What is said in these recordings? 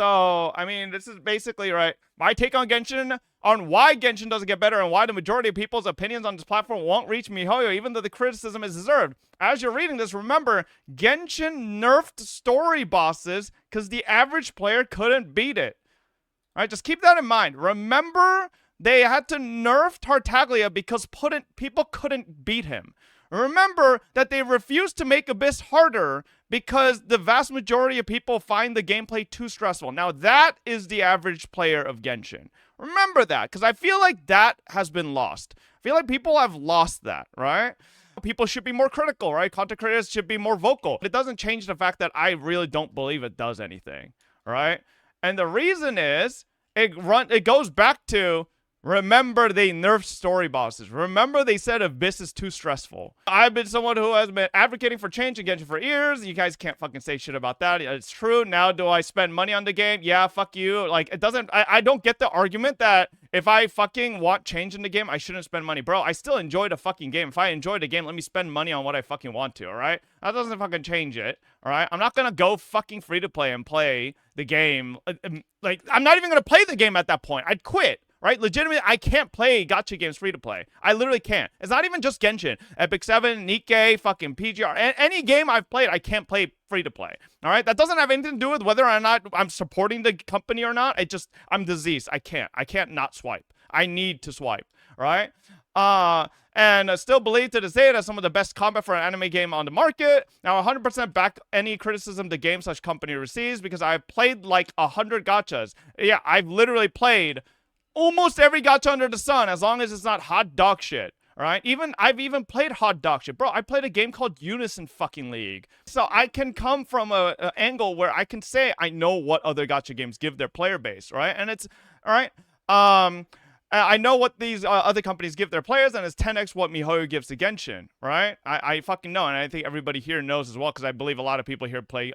So, I mean, this is basically, right, my take on Genshin, on why Genshin doesn't get better and why the majority of people's opinions on this platform won't reach MiHoYo, even though the criticism is deserved. As you're reading this, remember, Genshin nerfed story bosses because the average player couldn't beat it. All right, just keep that in mind. Remember, they had to nerf Tartaglia because people couldn't beat him. Remember that they refused to make Abyss harder because the vast majority of people find the gameplay too stressful. Now, that is the average player of Genshin. Remember that, because I feel like that has been lost. I feel like people have lost that, right? People should be more critical, right? Content creators should be more vocal. It doesn't change the fact that I really don't believe it does anything, right? And the reason is, it goes back to, remember, they nerfed story bosses. Remember, they said Abyss is too stressful. I've been someone who has been advocating for change in Genshin for years. You guys can't fucking say shit about that. It's true. Now, do I spend money on the game? Yeah, fuck you. Like, it doesn't, I don't get the argument that if I fucking want change in the game, I shouldn't spend money. Bro, I still enjoy the fucking game. If I enjoy the game, let me spend money on what I fucking want to, all right? That doesn't fucking change it, all right? I'm not gonna go fucking free to play and play the game. Like, I'm not even gonna play the game at that point. I'd quit. Right? Legitimately, I can't play gacha games free to play. I literally can't. It's not even just Genshin. Epic 7, Nikkei, fucking PGR. Any game I've played, I can't play free to play. All right? That doesn't have anything to do with whether or not I'm supporting the company or not. I'm diseased. I can't not swipe. I need to swipe. Right? And still believe to this day that some of the best combat for an anime game on the market. Now, 100% back any criticism the game/company receives because I've played like 100 gachas. Yeah, I've literally played almost every gacha under the sun, as long as it's not hot dog shit. All right, I've even played hot dog shit, bro. I played a game called Unison fucking League, so I can come from a angle where I can say I know what other gacha games give their player base, right? And it's all right. I know what these other companies give their players, and it's 10x what MiHoYo gives to Genshin, right? I fucking know, and I think everybody here knows as well, because I believe a lot of people here play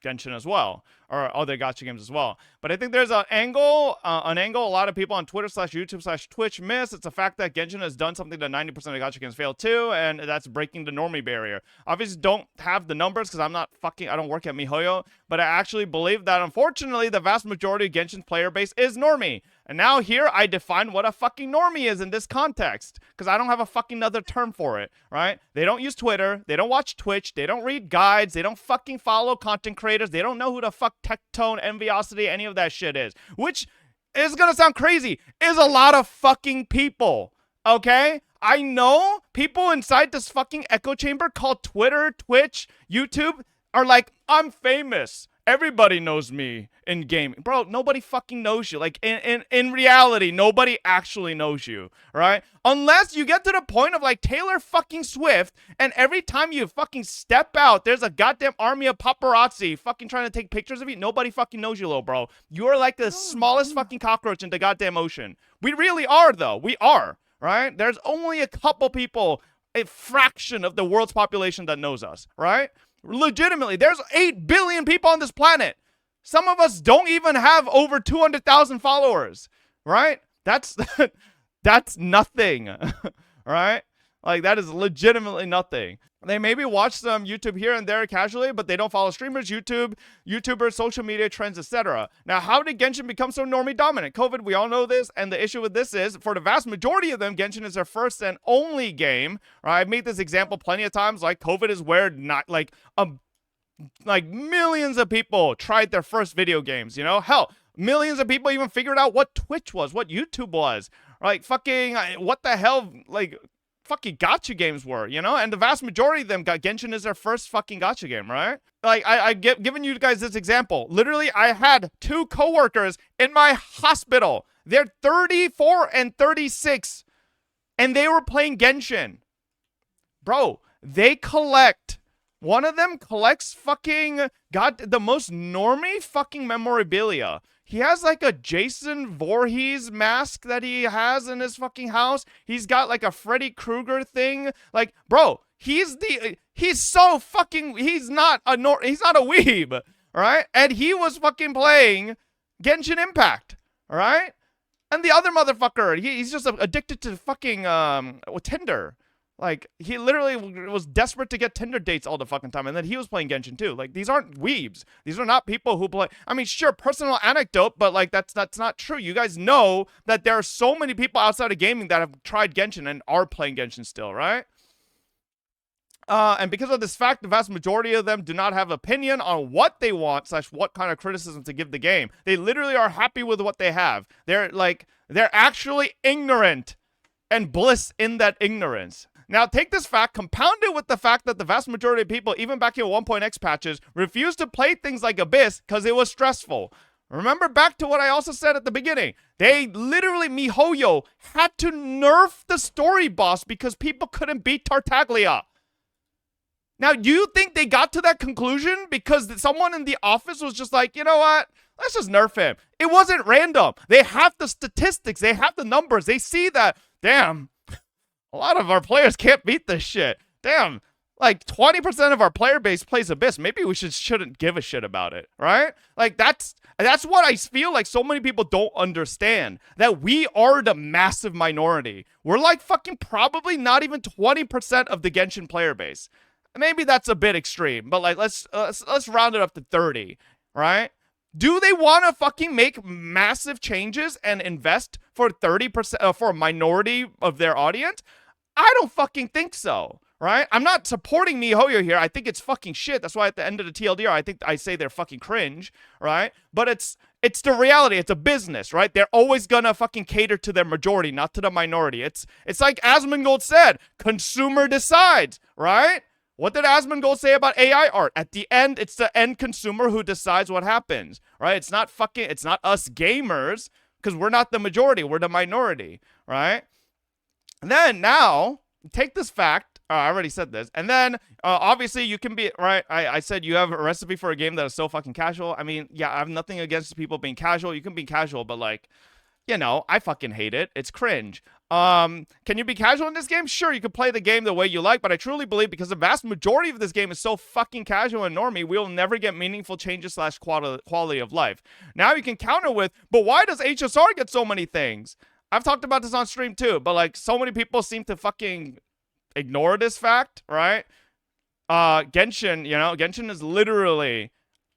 Genshin as well, or other gacha games as well. But I think there's an angle a lot of people on Twitter/YouTube/Twitch miss. It's the fact that Genshin has done something that 90% of gacha games fail to, and that's breaking the normie barrier. Obviously, don't have the numbers because I don't work at MiHoYo, but I actually believe that, unfortunately, the vast majority of Genshin's player base is normie. And now here, I define what a fucking normie is in this context, because I don't have a fucking other term for it, right? They don't use Twitter, they don't watch Twitch, they don't read guides, they don't fucking follow content creators, they don't know who the fuck Tectone, Enviosity, any of that shit is. Which is gonna sound crazy, is a lot of fucking people, okay? I know people inside this fucking echo chamber called Twitter, Twitch, YouTube are like, I'm famous. Everybody knows me in gaming. Bro, nobody fucking knows you. Like, in reality, nobody actually knows you, right? Unless you get to the point of, like, Taylor fucking Swift, and every time you fucking step out, there's a goddamn army of paparazzi fucking trying to take pictures of you. Nobody fucking knows you, little bro. You're like the smallest fucking cockroach in the goddamn ocean. We really are, though. We are, right? There's only a couple people, a fraction of the world's population that knows us, right? Legitimately, there's 8 billion people on this planet. Some of us don't even have over 200,000 followers, right? That's nothing, right? Like, that is legitimately nothing. They maybe watch some YouTube here and there casually, but they don't follow streamers, YouTubers, social media trends, etc. Now, how did Genshin become so normie dominant? COVID, we all know this, and the issue with this is, for the vast majority of them, Genshin is their first and only game. Right? I've made this example plenty of times. Like, COVID is where millions of people tried their first video games, you know? Hell, millions of people even figured out what Twitch was, what YouTube was. Like, fucking, what the hell, like, fucking gacha games were, you know? And the vast majority of them got Genshin as their first fucking gacha game, right? Like, giving you guys this example. Literally, I had 2 coworkers in my hospital. They're 34 and 36, and they were playing Genshin. Bro, they collect. One of them collects fucking the most normie fucking memorabilia. He has like a Jason Voorhees mask that he has in his fucking house. He's got like a Freddy Krueger thing. Like, bro, he's so fucking, he's not a weeb, all right? And he was fucking playing Genshin Impact, all right? And the other motherfucker, he's just addicted to fucking Tinder. Like, he literally was desperate to get Tinder dates all the fucking time, and then he was playing Genshin too. Like, these aren't weebs. These are not people who play. I mean, sure, personal anecdote, but like that's not true. You guys know that there are so many people outside of gaming that have tried Genshin and are playing Genshin still, right? And because of this fact, the vast majority of them do not have opinion on what they want / what kind of criticism to give the game. They literally are happy with what they have. They're actually ignorant and bliss in that ignorance. Now, take this fact, compound it with the fact that the vast majority of people, even back in 1.x patches, refused to play things like Abyss because it was stressful. Remember back to what I also said at the beginning. They literally, MiHoYo, had to nerf the story boss because people couldn't beat Tartaglia. Now, do you think they got to that conclusion because someone in the office was just like, you know what? Let's just nerf him. It wasn't random. They have the statistics. They have the numbers. They see that, damn, a lot of our players can't beat this shit. Damn, like 20% of our player base plays Abyss. Maybe we shouldn't give a shit about it, right? Like that's what I feel like so many people don't understand. That we are the massive minority. We're like fucking probably not even 20% of the Genshin player base. Maybe that's a bit extreme, but like let's round it up to 30, right? Do they want to fucking make massive changes and invest for 30% for a minority of their audience? I don't fucking think so, right? I'm not supporting MiHoYo here. I think it's fucking shit. That's why at the end of the TLDR, I think I say they're fucking cringe, right? But it's the reality. It's a business, right? They're always gonna fucking cater to their majority, not to the minority. It's like Asmongold said, consumer decides, right? What did Asmongold say about AI art? At the end, it's the end consumer who decides what happens, right? It's not us gamers, because we're not the majority, we're the minority, right? And then now, take this fact, I already said this, and then obviously you can be, right, I said you have a recipe for a game that is so fucking casual. I mean, yeah, I have nothing against people being casual. You can be casual, but like, you know, I fucking hate it. It's cringe. Can you be casual in this game? Sure, you can play the game the way you like, but I truly believe because the vast majority of this game is so fucking casual and normie, we'll never get meaningful changes / quality of life. Now you can counter with, but why does HSR get so many things? I've talked about this on stream too, but like so many people seem to fucking ignore this fact, right? Genshin, you know, Genshin is literally,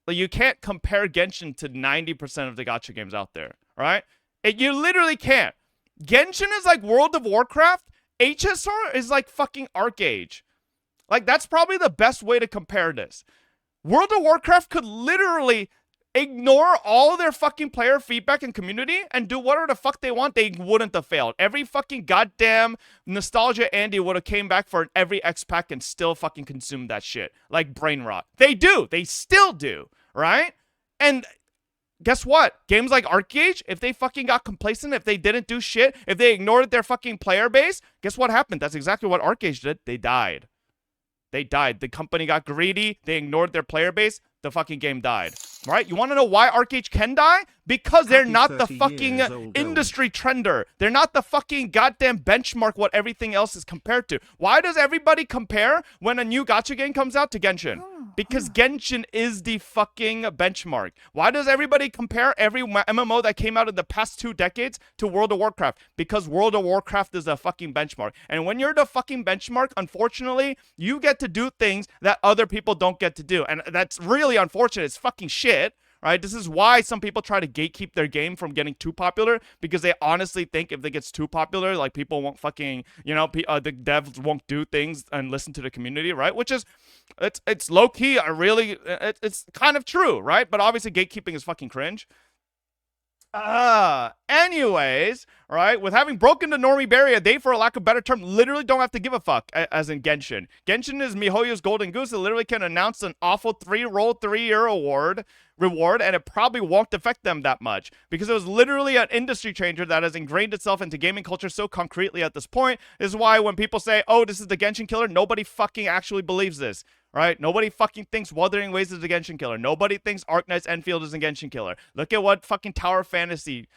like, you can't compare Genshin to 90% of the gacha games out there, right? You literally can't. Genshin is like World of Warcraft. HSR is like fucking ArcAge. Like, that's probably the best way to compare this. World of Warcraft could literally ignore all of their fucking player feedback and community and do whatever the fuck they want. They wouldn't have failed. Every fucking goddamn nostalgia Andy would have came back for every X pack and still fucking consumed that shit. Like brain rot. They do. They still do. Right? And guess what? Games like ArcAge, if they fucking got complacent, if they didn't do shit, if they ignored their fucking player base, guess what happened? That's exactly what ArcAge did. They died. They died. The company got greedy. They ignored their player base. The fucking game died. Right? You want to know why ArcAge can die? Because they're not the fucking industry trender. They're not the fucking goddamn benchmark what everything else is compared to. Why does everybody compare when a new gacha game comes out to Genshin? Because Genshin is the fucking benchmark. Why does everybody compare every MMO that came out in the past 2 decades to World of Warcraft? Because World of Warcraft is a fucking benchmark. And when you're the fucking benchmark, unfortunately, you get to do things that other people don't get to do. And that's really unfortunate. It's fucking shit. Right? This is why some people try to gatekeep their game from getting too popular, because they honestly think if it gets too popular, like, people won't fucking, you know, the devs won't do things and listen to the community, right? Which is, it's low-key, it's kind of true, right? But obviously gatekeeping is fucking cringe. Anyways, right, with having broken the normie barrier, they, for a lack of a better term, literally don't have to give a fuck, as in Genshin. Genshin is MiHoYo's golden goose. It literally can announce an awful 3-year reward, and it probably won't affect them that much, because it was literally an industry changer that has ingrained itself into gaming culture so concretely at this point. This is why when people say, oh, this is the Genshin killer, nobody fucking actually believes this. Right? Nobody fucking thinks Wuthering Waves is a Genshin killer. Nobody thinks Arknight's Enfield is a Genshin killer. Look at what fucking Tower Fantasy...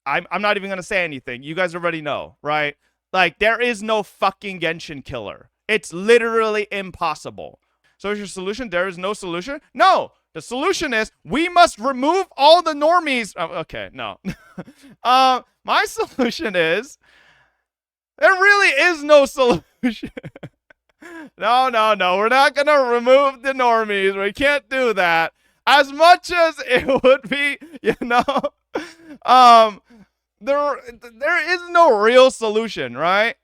I'm not even gonna say anything. You guys already know, right? Like, there is no fucking Genshin killer. It's literally impossible. So is your solution? There is no solution? No! The solution is, we must remove all the normies... Oh, okay, no. My solution is... There really is no solution. No. We're not going to remove the normies. We can't do that. As much as it would be, there is no real solution, right?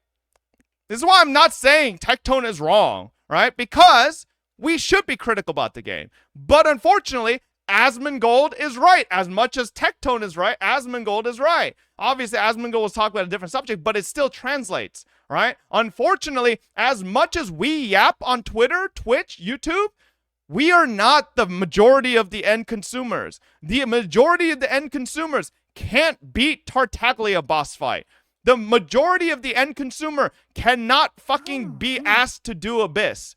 This is why I'm not saying Tectone is wrong, right? Because we should be critical about the game. But unfortunately, Asmongold is right. As much as Tectone is right, Asmongold is right. Obviously, Asmongold was talking about a different subject, but it still translates, right? Unfortunately, as much as we yap on Twitter, Twitch, YouTube, we are not the majority of the end consumers. The majority of the end consumers can't beat Tartaglia boss fight. The majority of the end consumer cannot fucking be asked to do Abyss.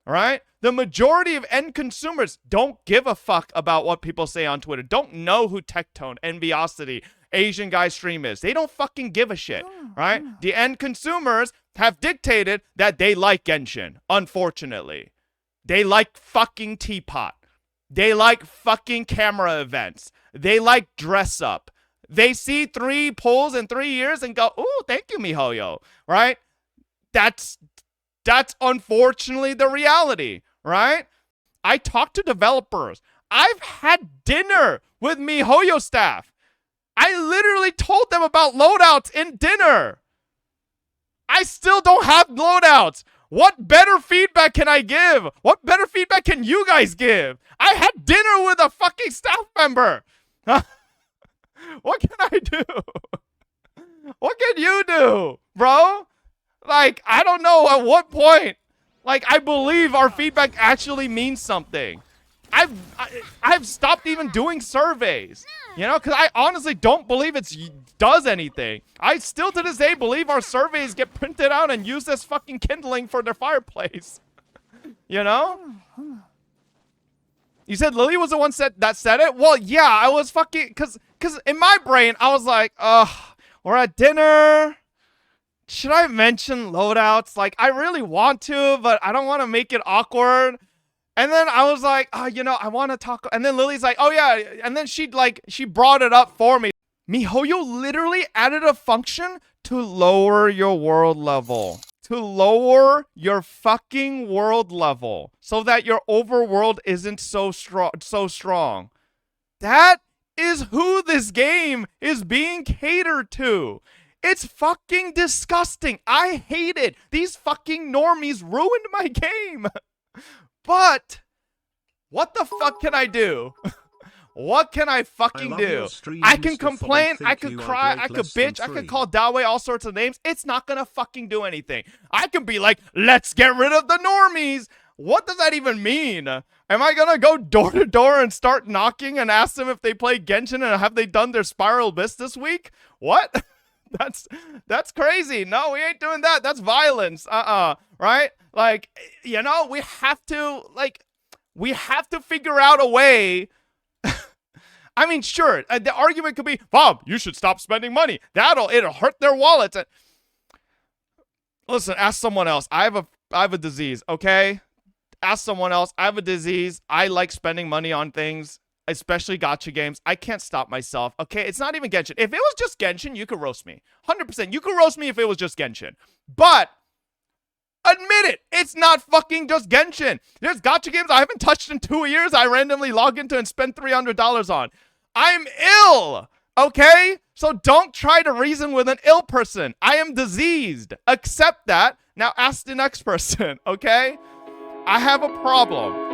All right? The majority of end consumers don't give a fuck about what people say on Twitter. Don't know who Tectone, Enviosity, Asian Guy Stream is. They don't fucking give a shit. Right? The end consumers have dictated that they like Genshin, unfortunately. They like fucking Teapot. They like fucking camera events. They like dress up. They see 3 polls in 3 years and go, ooh, thank you, MiHoYo. Right? That's unfortunately the reality, right? I talk to developers. I've had dinner with MiHoYo staff. I literally told them about loadouts in dinner. I still don't have loadouts. What better feedback can I give? What better feedback can you guys give? I had dinner with a fucking staff member. What can I do? What can you do, bro? Like, I don't know at what point. Like, I believe our feedback actually means something. I've stopped even doing surveys, because I honestly don't believe it does anything. I still to this day believe our surveys get printed out and used as fucking kindling for their fireplace. You said Lily was the one that said it? Well, yeah, I was fucking, because in my brain, I was like, we're at dinner. Should I mention loadouts? Like, I really want to, but I don't want to make it awkward. And then I was like, I want to talk. And then Lily's like, oh, yeah. And then she brought it up for me. MiHoYo literally added a function to lower your world level. To lower your fucking world level so that your overworld isn't so strong. That is who this game is being catered to. It's fucking disgusting. I hate it. These fucking normies ruined my game. But what the fuck can I do? What can I fucking do? I can complain, I could cry, I could bitch, I could call Dawei all sorts of names. It's not gonna fucking do anything. I can be like, let's get rid of the normies. What does that even mean? Am I gonna go door to door and start knocking and ask them if they play Genshin and have they done their Spiral Abyss this week? What? That's crazy. No, we ain't doing that. That's violence. Right? Like, we have to figure out a way. I mean, sure, the argument could be, Bob, you should stop spending money. It'll hurt their wallets. Listen, ask someone else. I have a disease, okay? Ask someone else. I have a disease. I like spending money on things, especially gacha games. I can't stop myself, okay? It's not even Genshin. If it was just Genshin, you could roast me. 100%. You could roast me if it was just Genshin. But admit it, it's not fucking just Genshin. There's gacha games I haven't touched in 2 years. I randomly log into and spend $300 on. I'm ill, okay? So don't try to reason with an ill person. I am diseased. Accept that. Now ask the next person, okay? I have a problem.